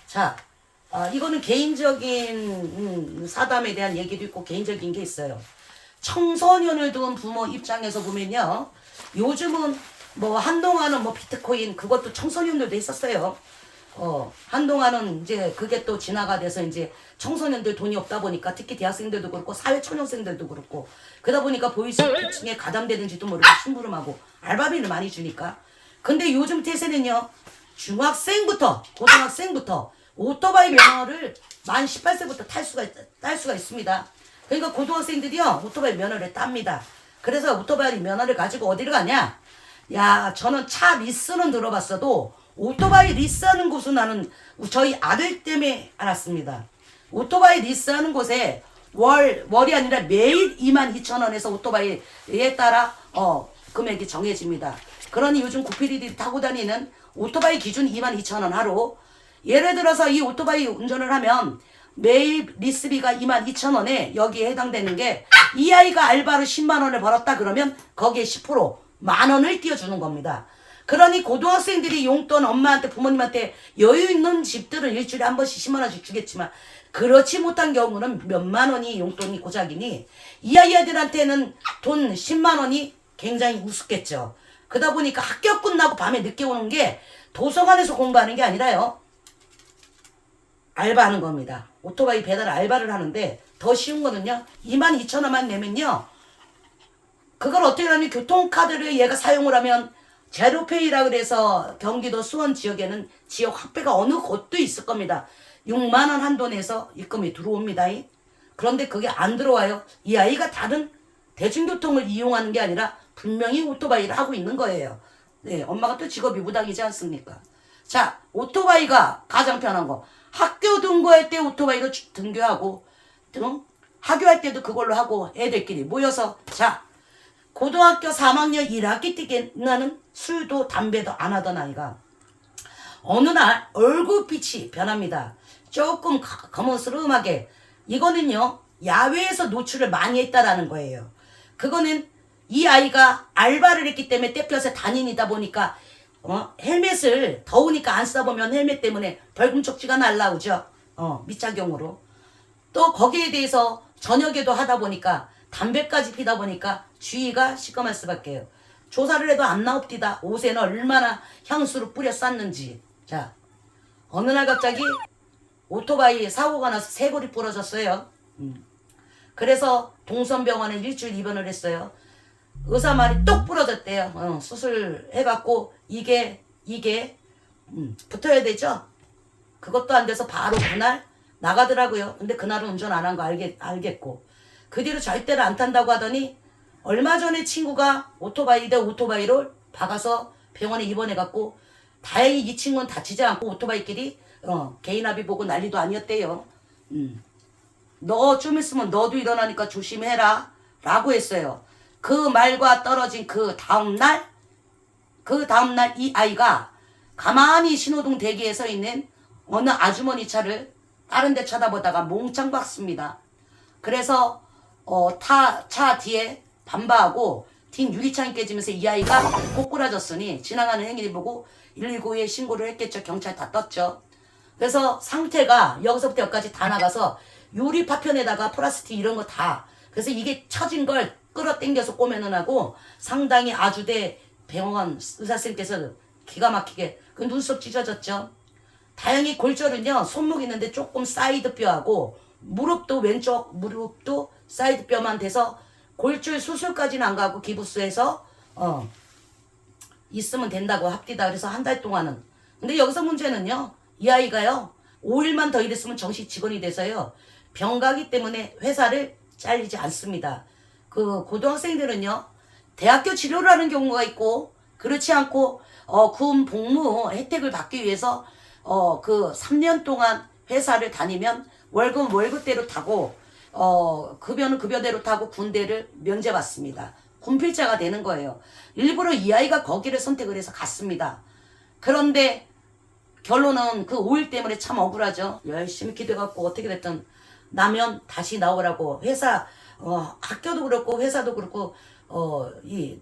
자, 이거는 개인적인 사담에 대한 얘기도 있고 개인적인 게 있어요. 청소년을 둔 부모 입장에서 보면요, 요즘은 뭐 한동안은 뭐 비트코인 그것도 청소년들도 했었어요. 한동안은 이제 그게 또 진화가 돼서 이제 청소년들 돈이 없다 보니까 특히 대학생들도 그렇고 사회초년생들도 그렇고 그러다 보니까 보이스피싱에 가담되는지도 모르고 심부름하고 알바비를 많이 주니까. 근데 요즘 대세는요, 중학생부터 고등학생부터 오토바이 면허를 만 18세부터 딸 수가 있습니다. 그러니까 고등학생들이요 오토바이 면허를 땁니다. 그래서 오토바이 면허를 가지고 어디를 가냐? 야, 저는 차 리스는 들어봤어도 오토바이 리스하는 곳은 나는 저희 아들 때문에 알았습니다. 오토바이 리스하는 곳에 월이 아니라 매일 22,000원에서 오토바이에 따라 금액이 정해집니다. 그러니 요즘 구피디들이 타고 다니는 오토바이 기준 22,000원 하루. 예를 들어서 이 오토바이 운전을 하면 매일 리스비가 22,000원에 여기에 해당되는 게, 이 아이가 알바로 10만원을 벌었다 그러면 거기에 10% 만원을 띄워주는 겁니다. 그러니 고등학생들이 용돈 엄마한테 부모님한테 여유 있는 집들은 일주일에 한 번씩 10만원씩 주겠지만 그렇지 못한 경우는 몇만원이 용돈이 고작이니 이 아이들한테는 돈 10만원이 굉장히 우습겠죠. 그러다 보니까 학교 끝나고 밤에 늦게 오는 게 도서관에서 공부하는 게 아니라요, 알바하는 겁니다. 오토바이 배달 알바를 하는데 더 쉬운 거는요, 22,000원만 내면요, 그걸 어떻게 하면 교통카드를 얘가 사용을 하면 제로페이라 그래서 경기도 수원 지역에는 지역 확배가 어느 곳도 있을 겁니다. 6만원 한도 내서 입금이 들어옵니다. 그런데 그게 안 들어와요. 이 아이가 다른 대중교통을 이용하는 게 아니라 분명히 오토바이를 하고 있는 거예요. 네, 엄마가 또 직업이 무당이지 않습니까? 자, 오토바이가 가장 편한 거. 학교 등교할 때 오토바이로 등교하고 학교할 때도 그걸로 하고 애들끼리 모여서. 자, 고등학교 3학년 1학기 때는 술도 담배도 안 하던 아이가 어느 날 얼굴빛이 변합니다. 조금 거뭇스름하게. 이거는요, 야외에서 노출을 많이 했다라는 거예요. 그거는 이 아이가 알바를 했기 때문에 떼펴서 단인이다 보니까 헬멧을 더우니까 안 쓰다 보면 헬멧 때문에 벌금 쪽지가 날라오죠. 밑작용으로. 또 거기에 대해서 저녁에도 하다 보니까 담배까지 피다 보니까 주의가 시커멀 수밖에요. 조사를 해도 안 나옵디다. 옷에는 얼마나 향수를 뿌려 쌌는지. 자, 어느 날 갑자기 오토바이 사고가 나서 쇄골이 부러졌어요. 그래서 동선병원에 일주일 입원을 했어요. 의사 말이 똑 부러졌대요. 수술해갖고 이게 붙어야 되죠. 그것도 안 돼서 바로 그날 나가더라고요. 근데 그날은 운전 안 한 거 알겠고 그 뒤로 절대로 안 탄다고 하더니 얼마 전에 친구가 오토바이 대 오토바이를 박아서 병원에 입원해갖고 다행히 이 친구는 다치지 않고 오토바이끼리 개인합의 보고 난리도 아니었대요. 너 좀 있으면 너도 일어나니까 조심해라 라고 했어요. 그 말과 떨어진 그 다음날 이 아이가 가만히 신호등 대기에 서 있는 어느 아주머니 차를 다른 데 쳐다보다가 몽창 박습니다. 그래서 차 뒤에 반바하고 뒷 유리창이 깨지면서 이 아이가 꼬꾸라졌으니 지나가는 행인이 보고 119에 신고를 했겠죠. 경찰 다 떴죠. 그래서 상태가 여기서부터 여기까지 다 나가서 유리 파편에다가 플라스틱 이런 거 다, 그래서 이게 처진 걸 끌어당겨서 꼬매는 하고 상당히 아주대 병원 의사선생님께서 기가 막히게 그 눈썹 찢어졌죠. 다행히 골절은요, 손목 있는데 조금 사이드 뼈하고 무릎도 왼쪽 무릎도 사이드 뼈만 돼서 골절 수술까지는 안 가고 기부스에서 있으면 된다고 합디다. 그래서 한 달 동안은. 근데 여기서 문제는요, 이 아이가요 5일만 더 일했으면 정식 직원이 돼서요 병가기 때문에 회사를 잘리지 않습니다. 그 고등학생들은요 대학교 치료를 하는 경우가 있고 그렇지 않고 군 복무 혜택을 받기 위해서 그 3년 동안 회사를 다니면 월급대로 타고 급여는 급여대로 타고 군대를 면제받습니다. 군필자가 되는 거예요. 일부러 이 아이가 거기를 선택을 해서 갔습니다. 그런데 결론은 그 5일 때문에 참 억울하죠. 열심히 기도해갖고 어떻게 됐든 나면 다시 나오라고 학교도 그렇고 회사도 그렇고 이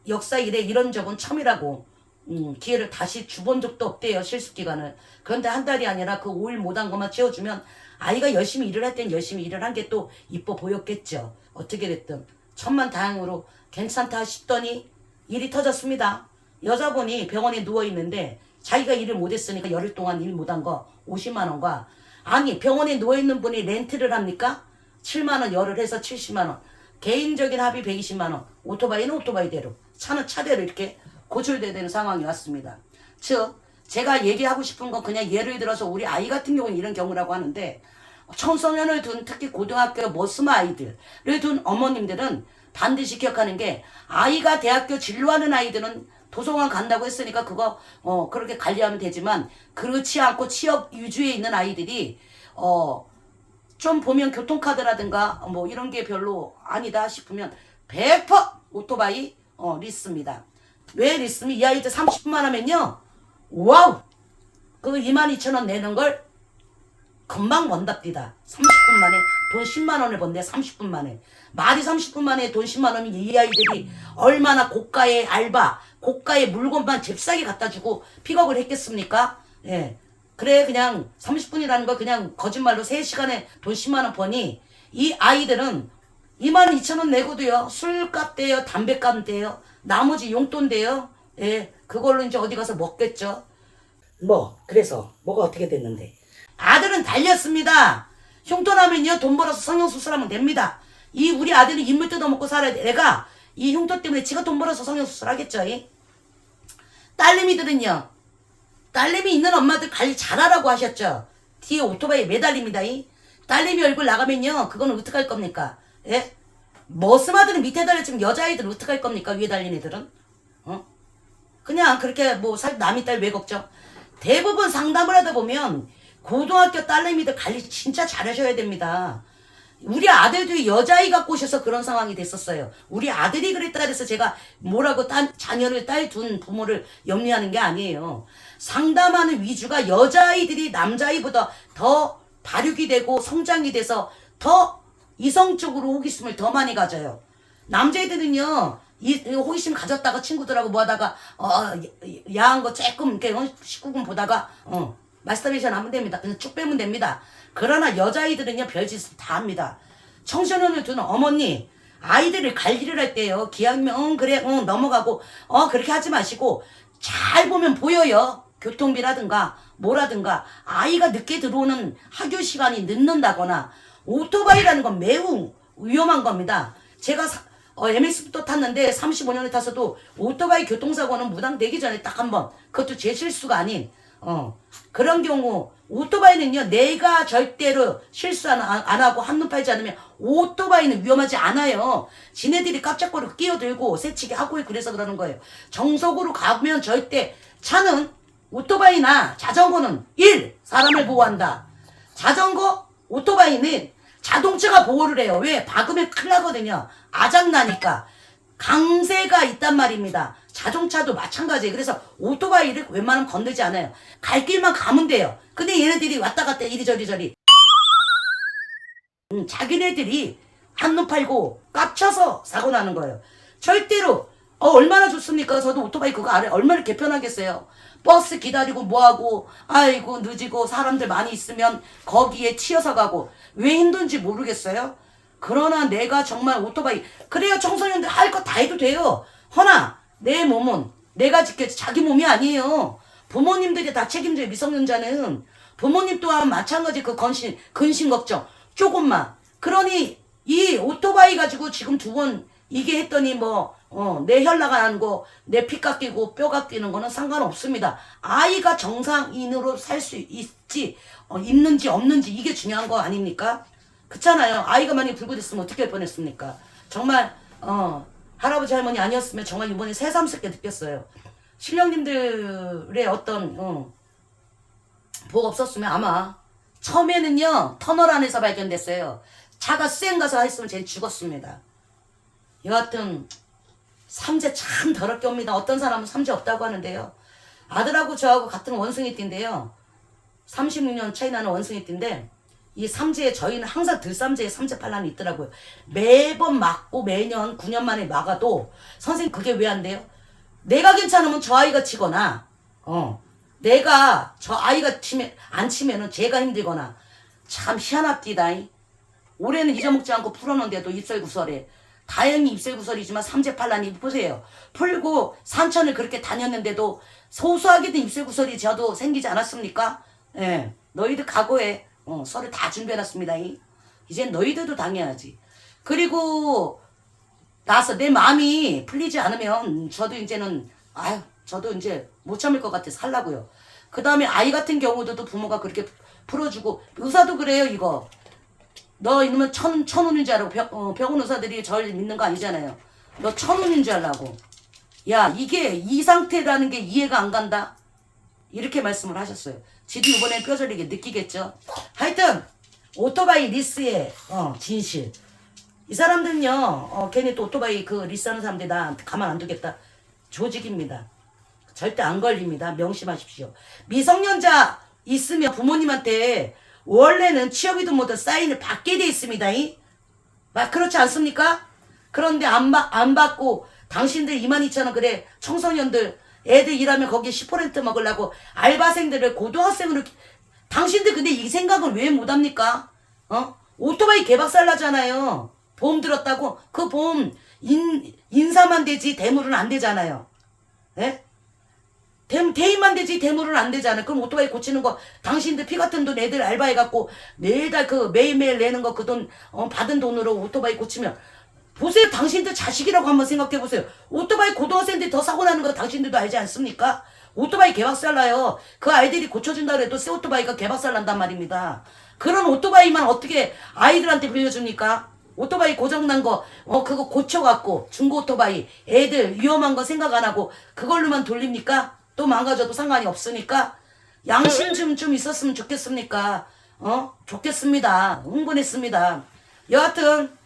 역사 이래 이런 적은 처음이라고 기회를 다시 줘본 적도 없대요. 실습기간을. 그런데 한 달이 아니라 그 5일 못한 것만 채워주면 아이가 열심히 일을 할 땐 열심히 일을 한 게 또 이뻐 보였겠죠. 어떻게 됐든 천만다행으로 괜찮다 싶더니 일이 터졌습니다. 여자분이 병원에 누워있는데 자기가 일을 못했으니까 열흘 동안 일 못한 거 50만 원과 아니 병원에 누워있는 분이 렌트를 합니까? 7만 원 열흘 해서 70만 원 개인적인 합의 120만 원 오토바이는 오토바이대로 차는 차대로 이렇게 고철돼야 되는 상황이 왔습니다. 즉 제가 얘기하고 싶은 건 그냥 예를 들어서 우리 아이 같은 경우는 이런 경우라고 하는데 청소년을 둔 특히 고등학교 머스마 아이들을 둔 어머님들은 반드시 기억하는 게 아이가 대학교 진로하는 아이들은 도서관 간다고 했으니까 그거 그렇게 관리하면 되지만 그렇지 않고 취업 위주에 있는 아이들이 좀 보면 교통카드라든가 뭐 이런 게 별로 아니다 싶으면 100% 오토바이 리스입니다. 왜 리스면 이 아이들 30분만 하면요 와우 그 22,000원 내는 걸 금방 번답니다. 30분 만에 돈 10만 원을 번대 30분 만에. 말이 30분 만에 돈 10만 원이면 이 아이들이 얼마나 고가의 알바, 고가의 물건만 잽싸게 갖다 주고 픽업을 했겠습니까? 예. 그래 그냥 30분이라는 거 그냥 거짓말로 3시간에 돈 10만 원 버니 이 아이들은 22,000원 내고도요. 술값 대요, 담배값 대요, 나머지 용돈 대요. 예. 그걸로 이제 어디 가서 먹겠죠. 그래서 뭐가 어떻게 됐는데 아들은 달렸습니다. 흉터나면요 돈 벌어서 성형수술하면 됩니다. 이 우리 아들이 인물 뜯어먹고 살아야 돼. 애가 이 흉터 때문에 지가 돈 벌어서 성형수술 하겠죠. 딸내미들은요 딸내미 있는 엄마들 관리 잘하라고 하셨죠. 뒤에 오토바이 매달립니다. 딸내미 얼굴 나가면요 그거는 어떡할 겁니까? 예? 머스마들은 밑에 달려지면 여자아이들은 어떡할 겁니까? 위에 달린 애들은 그냥 그렇게 남이 딸 왜 걱정. 대부분 상담을 하다 보면 고등학교 딸내미들 관리 진짜 잘하셔야 됩니다. 우리 아들도 여자아이 갖고 오셔서 그런 상황이 됐었어요. 우리 아들이 그랬다 그래서 제가 뭐라고 자녀를 딸 둔 부모를 염려하는 게 아니에요. 상담하는 위주가 여자아이들이 남자아이보다 더 발육이 되고 성장이 돼서 더 이성적으로 호기심을 더 많이 가져요. 남자애들은요 이 호기심 가졌다가 친구들하고 뭐하다가 야한 거 조금 이렇게 19금 보다가 마스터베이션 하면 됩니다. 그냥 쭉 빼면 됩니다. 그러나 여자아이들은요 별짓을 다 합니다. 청소년을 두는 어머니 아이들을 관리를 할 때요 기왕이면 그래 넘어가고 그렇게 하지 마시고 잘 보면 보여요. 교통비라든가 뭐라든가 아이가 늦게 들어오는 학교 시간이 늦는다거나 오토바이라는 건 매우 위험한 겁니다. 제가 MX부터 탔는데 35년을 탔어도 오토바이 교통사고는 무당되기 전에 딱 한 번 그것도 제 실수가 아닌 그런 경우 오토바이는요 내가 절대로 실수 안 하고 한눈 팔지 않으면 오토바이는 위험하지 않아요. 지네들이 깜짝거리고 끼어들고 새치기 하고 그래서 그러는 거예요. 정석으로 가면 절대 차는 오토바이나 자전거는 사람을 보호한다. 자전거 오토바이는 자동차가 보호를 해요. 왜? 박으면 큰일 나거든요. 아작나니까. 강세가 있단 말입니다. 자동차도 마찬가지예요. 그래서 오토바이를 웬만하면 건들지 않아요. 갈 길만 가면 돼요. 근데 얘네들이 왔다 갔다 이리저리 자기네들이 한눈 팔고 깝쳐서 사고 나는 거예요. 절대로 얼마나 좋습니까? 저도 오토바이 그거 알아요. 얼마나 개편하겠어요. 버스 기다리고 뭐하고 아이고 늦이고 사람들 많이 있으면 거기에 치여서 가고 왜 힘든지 모르겠어요. 그러나 내가 정말 오토바이 그래요. 청소년들 할 거 다 해도 돼요. 허나 내 몸은 내가 지켜야지 자기 몸이 아니에요. 부모님들이 다 책임져요. 미성년자는 부모님 또한 마찬가지 그 근심 걱정 조금만. 그러니 이 오토바이 가지고 지금 2번 이게 했더니 내 혈 나가는 거, 내 피 깎이고 뼈 깎이는 거는 상관없습니다. 아이가 정상인으로 살 수 있지, 있는지 없는지 이게 중요한 거 아닙니까? 그렇잖아요. 아이가 만약에 불구됐으면 어떻게 할 뻔했습니까? 정말 할아버지 할머니 아니었으면 정말 이번에 새삼스럽게 느꼈어요. 신령님들의 어떤 복 없었으면 아마 처음에는요 터널 안에서 발견됐어요. 차가 쌩 가서 했으면 쟤는 죽었습니다. 여하튼 삼재 참 더럽게 옵니다. 어떤 사람은 삼재 없다고 하는데요. 아들하고 저하고 같은 원숭이띠인데요. 36년 차이 나는 원숭이띠인데 이 삼재 저희는 항상 들삼재에 삼재 반란이 있더라고요. 매번 맞고 매년 9년 만에 막아도 선생님 그게 왜 안 돼요? 내가 괜찮으면 저 아이가 치거나 내가 저 아이가 안 치면은 제가 힘들거나 참 희한합디다. 올해는 잊어먹지 않고 풀어놓은데도 입설구설에 다행히 입설구설이지만 삼재팔란이 보세요. 풀고 산천을 그렇게 다녔는데도 소소하게도 입설구설이 저도 생기지 않았습니까? 예, 너희들 각오해. 서류 다 준비해놨습니다. 이젠 너희들도 당해야지. 그리고 나서 내 마음이 풀리지 않으면 저도 이제는 저도 이제 못 참을 것 같아서 살라고요. 그 다음에 아이 같은 경우도 부모가 그렇게 풀어주고 의사도 그래요. 이거 너 이러면 천운인 줄 알고 병원 의사들이 절 믿는 거 아니잖아요. 너 천운인 줄 알라고. 야 이게 이 상태라는 게 이해가 안 간다. 이렇게 말씀을 하셨어요. 지도 이번에 뼈저리게 느끼겠죠. 하여튼 오토바이 리스의 진실. 이 사람들은요 괜히 또 오토바이 그 리스하는 사람들 나 가만 안 두겠다. 조직입니다. 절대 안 걸립니다. 명심하십시오. 미성년자 있으면 부모님한테 원래는 취업이든 뭐든 사인을 받게 돼 있습니다. 그렇지 않습니까? 그런데 안 받고 당신들 22,000원 그래 청소년들 애들 일하면 거기에 10% 먹으려고 알바생들을 고등학생으로 당신들 근데 이 생각을 왜 못합니까? 오토바이 개박살나잖아요. 보험 들었다고 그 보험 인사만 되지 대물은 안 되잖아요. 예? 대인만 되지 대물은 안 되잖아요. 그럼 오토바이 고치는 거 당신들 피 같은 돈 애들 알바해갖고 매달 그 매일매일 내는 거 그 돈 받은 돈으로 오토바이 고치면 보세요. 당신들 자식이라고 한번 생각해보세요. 오토바이 고등학생들이 더 사고 나는 거 당신들도 알지 않습니까? 오토바이 개박살나요. 그 아이들이 고쳐준다 그래도 새 오토바이가 개박살난단 말입니다. 그런 오토바이만 어떻게 아이들한테 빌려줍니까? 오토바이 고장난 거 그거 고쳐갖고 중고 오토바이 애들 위험한 거 생각 안 하고 그걸로만 돌립니까? 또 망가져도 상관이 없으니까 양심 좀 있었으면 좋겠습니까? 좋겠습니다. 흥분했습니다. 여하튼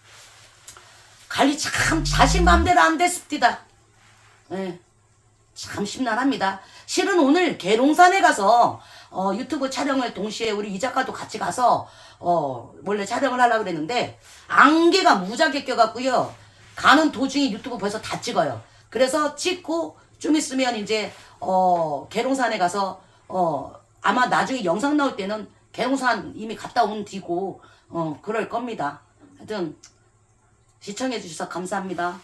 관리 참 자신 맘대로 안 됐습니다. 예, 참 심란합니다. 실은 오늘 계룡산에 가서 유튜브 촬영을 동시에 우리 이 작가도 같이 가서 원래 촬영을 하려고 그랬는데 안개가 무지하게 껴갖고요. 가는 도중에 유튜브 벌써 다 찍어요. 그래서 찍고 좀 있으면 이제 계룡산에 가서 아마 나중에 영상 나올 때는 계룡산 이미 갔다 온 뒤고 그럴 겁니다. 하여튼 시청해 주셔서 감사합니다.